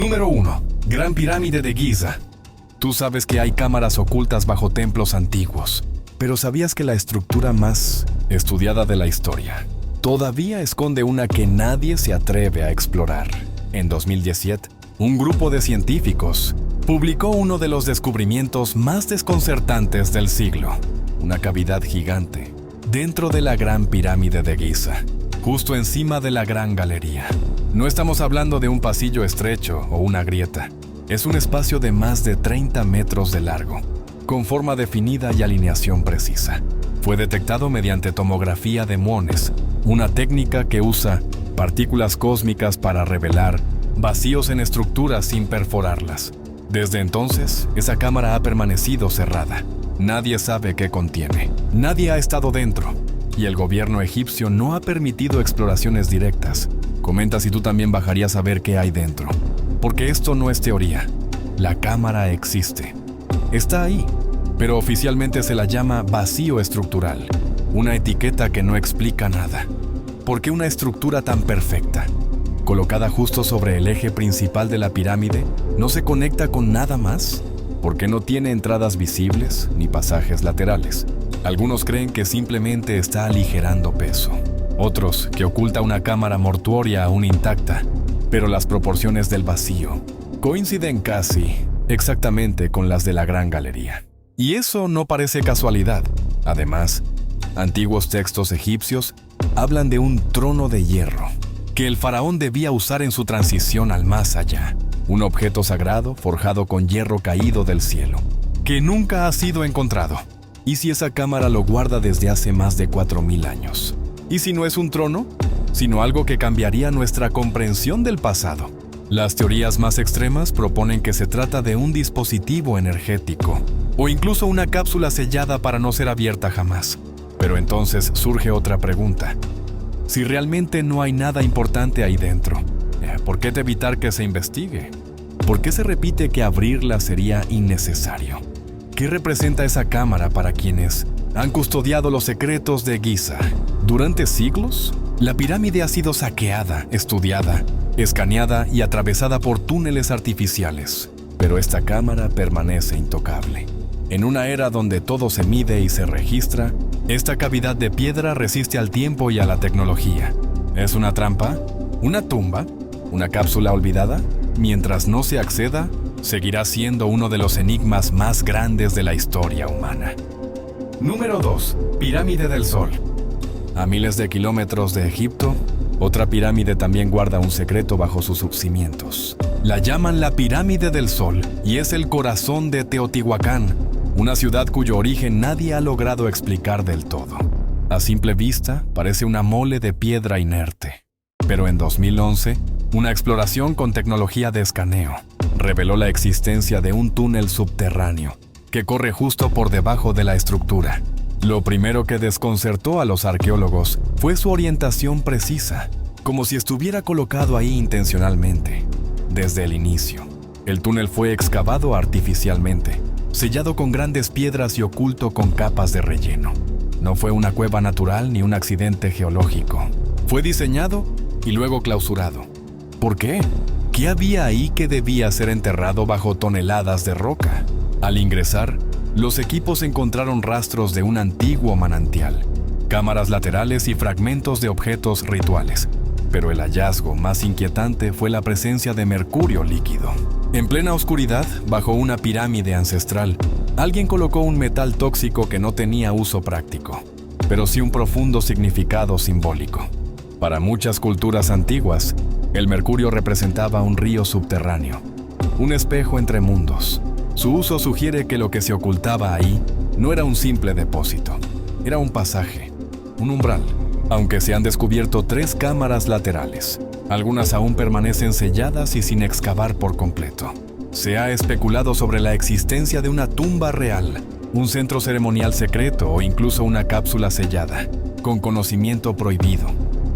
Número 1. Gran Pirámide de Giza. Tú sabes que hay cámaras ocultas bajo templos antiguos, pero ¿sabías que la estructura más estudiada de la historia todavía esconde una que nadie se atreve a explorar? En 2017, un grupo de científicos publicó uno de los descubrimientos más desconcertantes del siglo: una cavidad gigante dentro de la Gran Pirámide de Giza, justo encima de la Gran Galería. No estamos hablando de un pasillo estrecho o una grieta. Es un espacio de más de 30 metros de largo, con forma definida y alineación precisa. Fue detectado mediante tomografía de muones, una técnica que usa partículas cósmicas para revelar vacíos en estructuras sin perforarlas. Desde entonces, esa cámara ha permanecido cerrada. Nadie sabe qué contiene. Nadie ha estado dentro. Y el gobierno egipcio no ha permitido exploraciones directas. Comenta si tú también bajarías a ver qué hay dentro. Porque esto no es teoría. La cámara existe. Está ahí. Pero oficialmente se la llama vacío estructural. Una etiqueta que no explica nada. ¿Por qué una estructura tan perfecta, colocada justo sobre el eje principal de la pirámide, no se conecta con nada más? ¿Por qué no tiene entradas visibles ni pasajes laterales? Algunos creen que simplemente está aligerando peso. Otros que oculta una cámara mortuoria aún intacta, pero las proporciones del vacío coinciden casi exactamente con las de la Gran Galería. Y eso no parece casualidad. Además, antiguos textos egipcios hablan de un trono de hierro que el faraón debía usar en su transición al más allá. Un objeto sagrado forjado con hierro caído del cielo, que nunca ha sido encontrado. ¿Y si esa cámara lo guarda desde hace más de 4000 años? ¿Y si no es un trono, sino algo que cambiaría nuestra comprensión del pasado? Las teorías más extremas proponen que se trata de un dispositivo energético, o incluso una cápsula sellada para no ser abierta jamás. Pero entonces surge otra pregunta. Si realmente no hay nada importante ahí dentro, ¿por qué evitar que se investigue? ¿Por qué se repite que abrirla sería innecesario? ¿Qué representa esa cámara para quienes han custodiado los secretos de Giza? Durante siglos, la pirámide ha sido saqueada, estudiada, escaneada y atravesada por túneles artificiales. Pero esta cámara permanece intocable. En una era donde todo se mide y se registra, esta cavidad de piedra resiste al tiempo y a la tecnología. ¿Es una trampa? ¿Una tumba? ¿Una cápsula olvidada? Mientras no se acceda, seguirá siendo uno de los enigmas más grandes de la historia humana. Número 2. Pirámide del Sol. A miles de kilómetros de Egipto, otra pirámide también guarda un secreto bajo sus cimientos. La llaman la Pirámide del Sol y es el corazón de Teotihuacán, una ciudad cuyo origen nadie ha logrado explicar del todo. A simple vista, parece una mole de piedra inerte. Pero en 2011, una exploración con tecnología de escaneo reveló la existencia de un túnel subterráneo que corre justo por debajo de la estructura. Lo primero que desconcertó a los arqueólogos fue su orientación precisa, como si estuviera colocado ahí intencionalmente. Desde el inicio, el túnel fue excavado artificialmente, sellado con grandes piedras y oculto con capas de relleno. No fue una cueva natural ni un accidente geológico. Fue diseñado y luego clausurado. ¿Por qué? ¿Qué había ahí que debía ser enterrado bajo toneladas de roca? Al ingresar, los equipos encontraron rastros de un antiguo manantial, cámaras laterales y fragmentos de objetos rituales. Pero el hallazgo más inquietante fue la presencia de mercurio líquido. En plena oscuridad, bajo una pirámide ancestral, alguien colocó un metal tóxico que no tenía uso práctico, pero sí un profundo significado simbólico. Para muchas culturas antiguas, el mercurio representaba un río subterráneo, un espejo entre mundos. Su uso sugiere que lo que se ocultaba ahí no era un simple depósito, era un pasaje, un umbral. Aunque se han descubierto 3 cámaras laterales, algunas aún permanecen selladas y sin excavar por completo. Se ha especulado sobre la existencia de una tumba real, un centro ceremonial secreto o incluso una cápsula sellada, con conocimiento prohibido.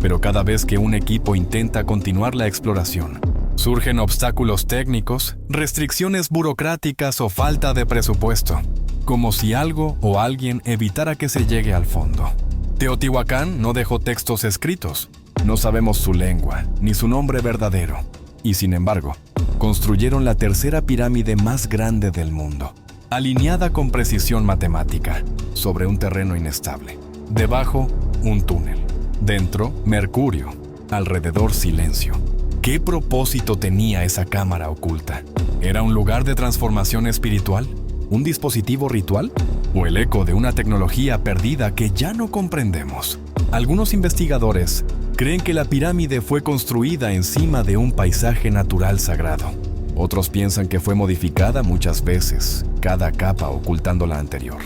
Pero cada vez que un equipo intenta continuar la exploración, surgen obstáculos técnicos, restricciones burocráticas o falta de presupuesto, como si algo o alguien evitara que se llegue al fondo. Teotihuacán no dejó textos escritos, no sabemos su lengua ni su nombre verdadero, y sin embargo, construyeron la tercera pirámide más grande del mundo, alineada con precisión matemática, sobre un terreno inestable. Debajo, un túnel. Dentro, mercurio. Alrededor, silencio. ¿Qué propósito tenía esa cámara oculta? ¿Era un lugar de transformación espiritual? ¿Un dispositivo ritual? ¿O el eco de una tecnología perdida que ya no comprendemos? Algunos investigadores creen que la pirámide fue construida encima de un paisaje natural sagrado. Otros piensan que fue modificada muchas veces, cada capa ocultando la anterior.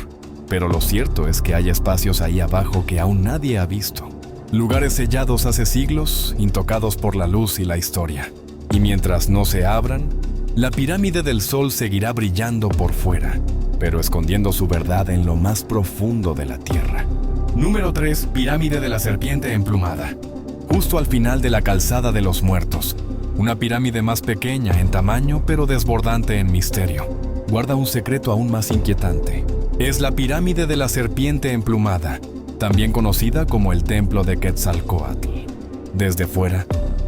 Pero lo cierto es que hay espacios ahí abajo que aún nadie ha visto. Lugares sellados hace siglos, intocados por la luz y la historia. Y mientras no se abran, la pirámide del Sol seguirá brillando por fuera, pero escondiendo su verdad en lo más profundo de la Tierra. Número 3. Pirámide de la Serpiente Emplumada. Justo al final de la Calzada de los Muertos, una pirámide más pequeña en tamaño pero desbordante en misterio, guarda un secreto aún más inquietante. Es la Pirámide de la Serpiente Emplumada, también conocida como el Templo de Quetzalcóatl. Desde fuera,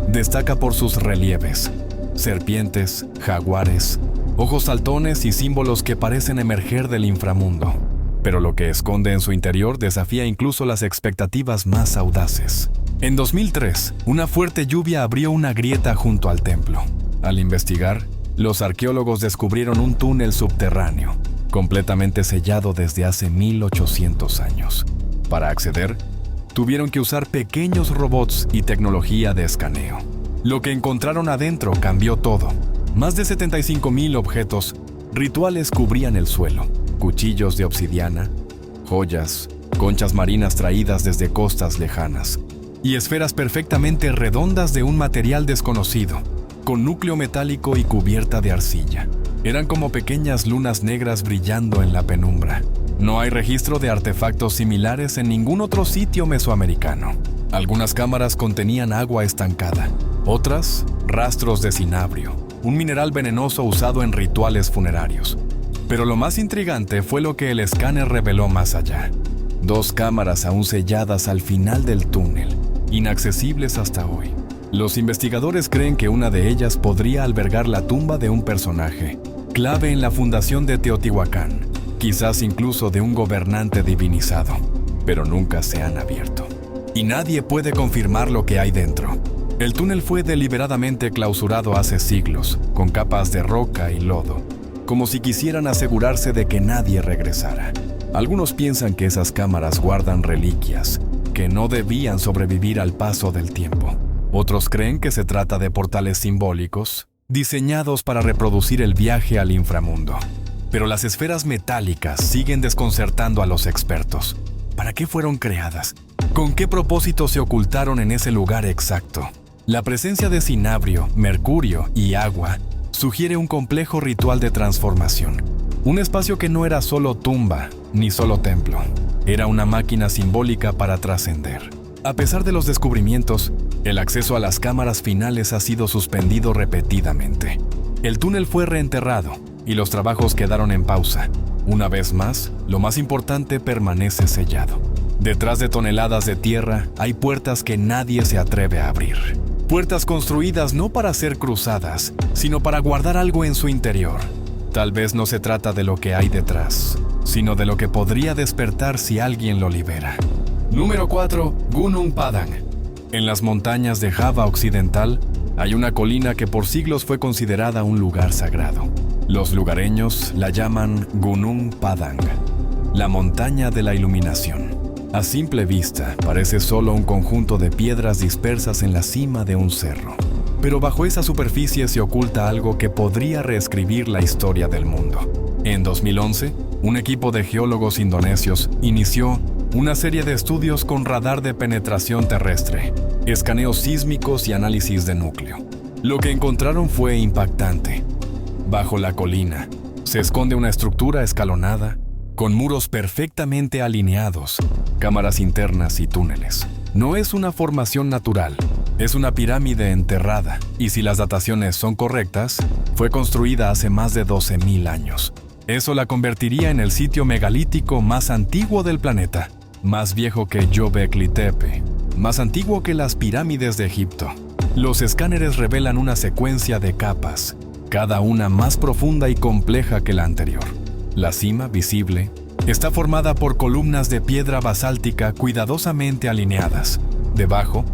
destaca por sus relieves, serpientes, jaguares, ojos saltones y símbolos que parecen emerger del inframundo. Pero lo que esconde en su interior desafía incluso las expectativas más audaces. En 2003, una fuerte lluvia abrió una grieta junto al templo. Al investigar, los arqueólogos descubrieron un túnel subterráneo, completamente sellado desde hace 1800 años. Para acceder, tuvieron que usar pequeños robots y tecnología de escaneo. Lo que encontraron adentro cambió todo. Más de 75,000 objetos rituales cubrían el suelo. Cuchillos de obsidiana, joyas, conchas marinas traídas desde costas lejanas, y esferas perfectamente redondas de un material desconocido, con núcleo metálico y cubierta de arcilla. Eran como pequeñas lunas negras brillando en la penumbra. No hay registro de artefactos similares en ningún otro sitio mesoamericano. Algunas cámaras contenían agua estancada, otras, rastros de cinabrio, un mineral venenoso usado en rituales funerarios. Pero lo más intrigante fue lo que el escáner reveló más allá. 2 cámaras aún selladas al final del túnel, inaccesibles hasta hoy. Los investigadores creen que una de ellas podría albergar la tumba de un personaje clave en la fundación de Teotihuacán, quizás incluso de un gobernante divinizado, pero nunca se han abierto. Y nadie puede confirmar lo que hay dentro. El túnel fue deliberadamente clausurado hace siglos, con capas de roca y lodo, como si quisieran asegurarse de que nadie regresara. Algunos piensan que esas cámaras guardan reliquias que no debían sobrevivir al paso del tiempo. Otros creen que se trata de portales simbólicos, diseñados para reproducir el viaje al inframundo. Pero las esferas metálicas siguen desconcertando a los expertos. ¿Para qué fueron creadas? ¿Con qué propósito se ocultaron en ese lugar exacto? La presencia de cinabrio, mercurio y agua sugiere un complejo ritual de transformación. Un espacio que no era solo tumba, ni solo templo. Era una máquina simbólica para trascender. A pesar de los descubrimientos, el acceso a las cámaras finales ha sido suspendido repetidamente. El túnel fue reenterrado y los trabajos quedaron en pausa. Una vez más, lo más importante permanece sellado. Detrás de toneladas de tierra hay puertas que nadie se atreve a abrir. Puertas construidas no para ser cruzadas, sino para guardar algo en su interior. Tal vez no se trata de lo que hay detrás, sino de lo que podría despertar si alguien lo libera. Número 4. Gunung Padang. En las montañas de Java Occidental hay una colina que por siglos fue considerada un lugar sagrado. Los lugareños la llaman Gunung Padang, la montaña de la iluminación. A simple vista, parece solo un conjunto de piedras dispersas en la cima de un cerro. Pero bajo esa superficie se oculta algo que podría reescribir la historia del mundo. En 2011, un equipo de geólogos indonesios inició una serie de estudios con radar de penetración terrestre, escaneos sísmicos y análisis de núcleo. Lo que encontraron fue impactante. Bajo la colina se esconde una estructura escalonada, con muros perfectamente alineados, cámaras internas y túneles. No es una formación natural, es una pirámide enterrada, y si las dataciones son correctas, fue construida hace más de 12,000 años. Eso la convertiría en el sitio megalítico más antiguo del planeta, más viejo que Göbekli Tepe, más antiguo que las pirámides de Egipto. Los escáneres revelan una secuencia de capas, cada una más profunda y compleja que la anterior. La cima, visible, está formada por columnas de piedra basáltica cuidadosamente alineadas. Debajo,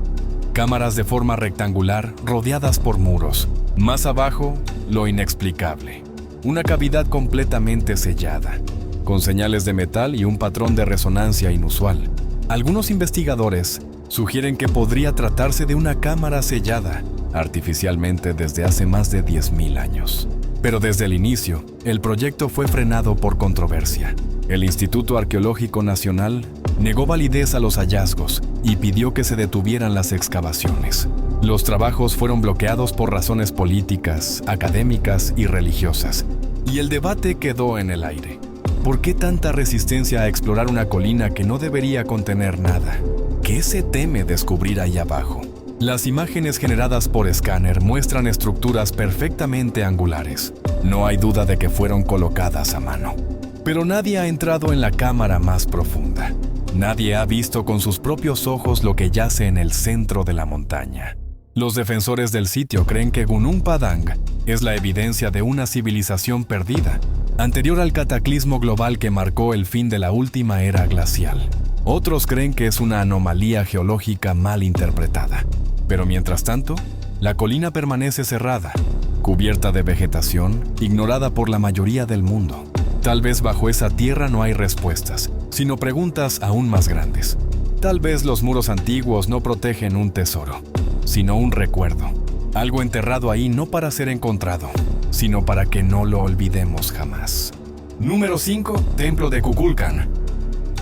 cámaras de forma rectangular rodeadas por muros. Más abajo, lo inexplicable. Una cavidad completamente sellada, con señales de metal y un patrón de resonancia inusual. Algunos investigadores sugieren que podría tratarse de una cámara sellada artificialmente desde hace más de 10.000 años. Pero desde el inicio, el proyecto fue frenado por controversia. El Instituto Arqueológico Nacional negó validez a los hallazgos y pidió que se detuvieran las excavaciones. Los trabajos fueron bloqueados por razones políticas, académicas y religiosas, y el debate quedó en el aire. ¿Por qué tanta resistencia a explorar una colina que no debería contener nada? ¿Qué se teme descubrir ahí abajo? Las imágenes generadas por escáner muestran estructuras perfectamente angulares. No hay duda de que fueron colocadas a mano. Pero nadie ha entrado en la cámara más profunda. Nadie ha visto con sus propios ojos lo que yace en el centro de la montaña. Los defensores del sitio creen que Gunung Padang es la evidencia de una civilización perdida, anterior al cataclismo global que marcó el fin de la última era glacial. Otros creen que es una anomalía geológica mal interpretada. Pero mientras tanto, la colina permanece cerrada, cubierta de vegetación, ignorada por la mayoría del mundo. Tal vez bajo esa tierra no hay respuestas, sino preguntas aún más grandes. Tal vez los muros antiguos no protegen un tesoro, sino un recuerdo. Algo enterrado ahí no para ser encontrado, sino para que no lo olvidemos jamás. Número 5. Templo de Kukulcán.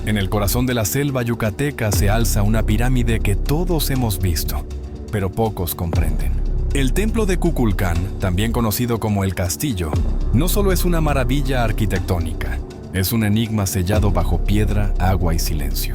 En el corazón de la selva yucateca se alza una pirámide que todos hemos visto, pero pocos comprenden. El templo de Kukulcán, también conocido como el castillo, no solo es una maravilla arquitectónica, es un enigma sellado bajo piedra, agua y silencio.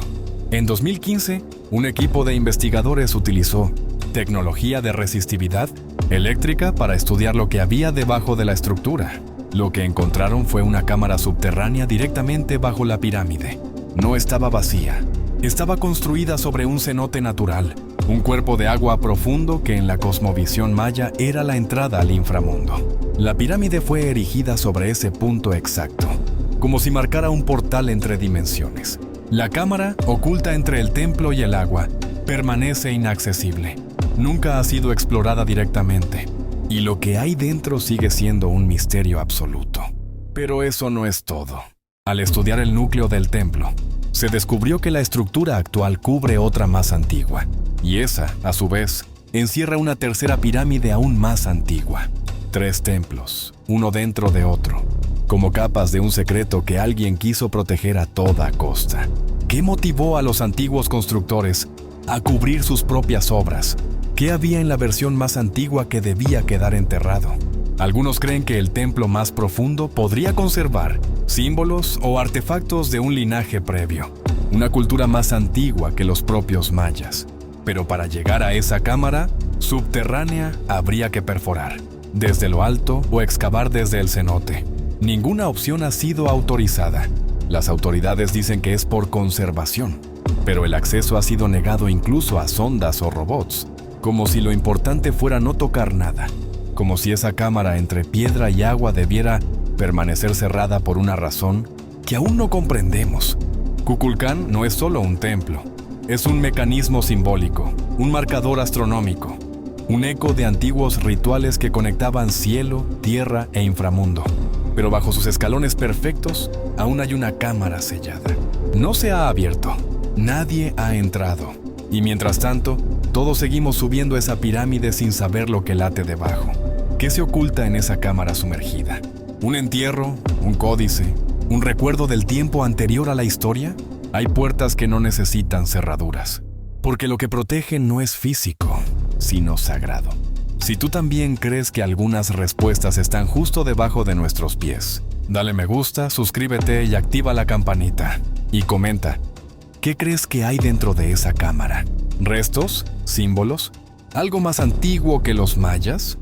En 2015, un equipo de investigadores utilizó tecnología de resistividad eléctrica para estudiar lo que había debajo de la estructura. Lo que encontraron fue una cámara subterránea directamente bajo la pirámide. No estaba vacía, estaba construida sobre un cenote natural, un cuerpo de agua profundo que en la cosmovisión maya era la entrada al inframundo. La pirámide fue erigida sobre ese punto exacto, como si marcara un portal entre dimensiones. La cámara, oculta entre el templo y el agua, permanece inaccesible. Nunca ha sido explorada directamente, y lo que hay dentro sigue siendo un misterio absoluto. Pero eso no es todo. Al estudiar el núcleo del templo, se descubrió que la estructura actual cubre otra más antigua, y esa, a su vez, encierra una tercera pirámide aún más antigua. 3 templos, uno dentro de otro, como capas de un secreto que alguien quiso proteger a toda costa. ¿Qué motivó a los antiguos constructores a cubrir sus propias obras? ¿Qué había en la versión más antigua que debía quedar enterrado? Algunos creen que el templo más profundo podría conservar símbolos o artefactos de un linaje previo, una cultura más antigua que los propios mayas. Pero para llegar a esa cámara subterránea habría que perforar desde lo alto o excavar desde el cenote. Ninguna opción ha sido autorizada. Las autoridades dicen que es por conservación, pero el acceso ha sido negado incluso a sondas o robots, como si lo importante fuera no tocar nada, como si esa cámara entre piedra y agua debiera permanecer cerrada por una razón que aún no comprendemos. Kukulcán no es solo un templo, es un mecanismo simbólico, un marcador astronómico, un eco de antiguos rituales que conectaban cielo, tierra e inframundo. Pero bajo sus escalones perfectos, aún hay una cámara sellada. No se ha abierto, nadie ha entrado, y mientras tanto, todos seguimos subiendo esa pirámide sin saber lo que late debajo. ¿Qué se oculta en esa cámara sumergida? ¿Un entierro? ¿Un códice? ¿Un recuerdo del tiempo anterior a la historia? Hay puertas que no necesitan cerraduras, porque lo que protege no es físico, sino sagrado. Si tú también crees que algunas respuestas están justo debajo de nuestros pies, dale me gusta, suscríbete y activa la campanita. Y comenta, ¿qué crees que hay dentro de esa cámara? ¿Restos? ¿Símbolos? ¿Algo más antiguo que los mayas?